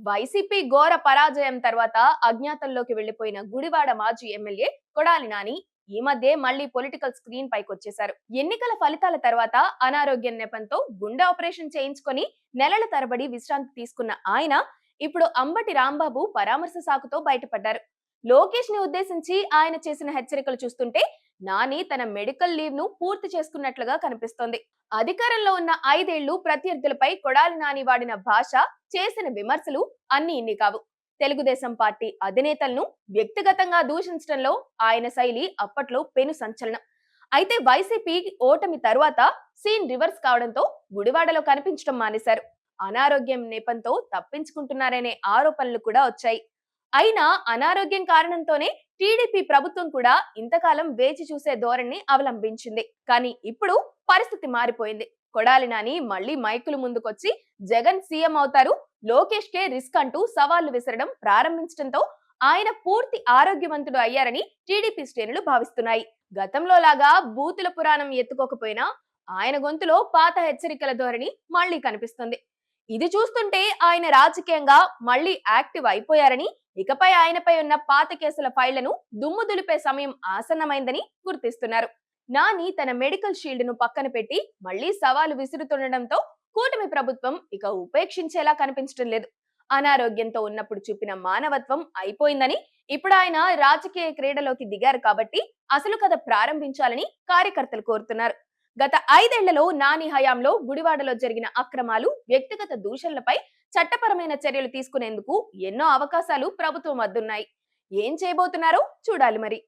YCP ఘోర పరాజయం తర్వాత అజ్ఞాతంలోకి వెళ్లిపోయిన గుడివాడ మాజీ ఎమ్మెల్యే కొడాలి నాని ఈ మధ్య మళ్ళీ పొలిటికల్ స్క్రీన్ పైకి వచ్చేశారు. ఎన్నికల ఫలితాల తర్వాత అనారోగ్యం నెపంతో గుండె ఆపరేషన్ చేయించుకొని నెలల తరబడి విశ్రాంతి తీసుకున్న ఆయన ఇప్పుడు అంబటి రాంబాబు పరామర్శ సాకుతో బయటపడ్డారు. లోకేష్ ని ఉద్దేశించి ఆయన చేసిన హెచ్చరికలు చూస్తుంటే నాని తన మెడికల్ లీవ్ ను పూర్తి చేసుకున్నట్లుగా కనిపిస్తోంది. అధికారంలో ఉన్న 5 ఏళ్లు ప్రత్యర్థులపై కొడాలి నాని వాడిన భాష, చేసిన విమర్శలు అన్ని ఇన్ని కావు. తెలుగుదేశం పార్టీ అధినేతలను వ్యక్తిగతంగా దూషించడంలో ఆయన శైలి అప్పట్లో పెను సంచలనం. అయితే వైసీపీ ఓటమి తరువాత సీన్ రివర్స్ కావడంతో గుడివాడలో కనిపించడం మానేశారు. అనారోగ్యం నెపంతో తప్పించుకుంటున్నారనే ఆరోపణలు కూడా వచ్చాయి. అయినా అనారోగ్యం కారణంతోనే టీడీపీ ప్రభుత్వం కూడా ఇంతకాలం వేచి చూసే ధోరణి అవలంబించింది. కానీ ఇప్పుడు పరిస్థితి మారిపోయింది. కొడాలి నాని మళ్లీ మైకులు ముందుకొచ్చి జగన్ సీఎం అవుతారు, లోకేష్ కే రిస్క్ అంటూ సవాళ్లు విసరడం ప్రారంభించడంతో ఆయన పూర్తి ఆరోగ్యవంతుడు అయ్యారని టీడీపీ శ్రేణులు భావిస్తున్నాయి. గతంలో లాగా బూతుల పురాణం ఎత్తుకోకపోయినా ఆయన గొంతులో పాత హెచ్చరికల ధోరణి మళ్లీ కనిపిస్తుంది. ఇది చూస్తుంటే ఆయన రాజకీయంగా మళ్లీ యాక్టివ్ అయిపోయారని, ఇకపై ఆయనపై ఉన్న పాత కేసుల ఫైళ్లను దుమ్ము దులిపే సమయం ఆసన్నమైందని గుర్తిస్తున్నారు. నాని తన మెడికల్ షీల్డ్ ను పక్కన పెట్టి మళ్లీ సవాలు విసురుతుండటంతో కూటమి ప్రభుత్వం ఇక ఉపేక్షించేలా కనిపించడం లేదు. అనారోగ్యంతో ఉన్నప్పుడు చూపిన మానవత్వం అయిపోయిందని, ఇప్పుడు ఆయన రాజకీయ క్రీడలోకి దిగారు కాబట్టి అసలు కథ ప్రారంభించాలని కార్యకర్తలు కోరుతున్నారు. గత 5 ఏళ్లలో నాని హయాంలో గుడివాడలో జరిగిన అక్రమాలు, వ్యక్తిగత దూషణలపై చట్టపరమైన చర్యలు తీసుకునేందుకు ఎన్నో అవకాశాలు ప్రభుత్వం వద్దున్నాయి. ఏం చేయబోతున్నారో చూడాలి మరి.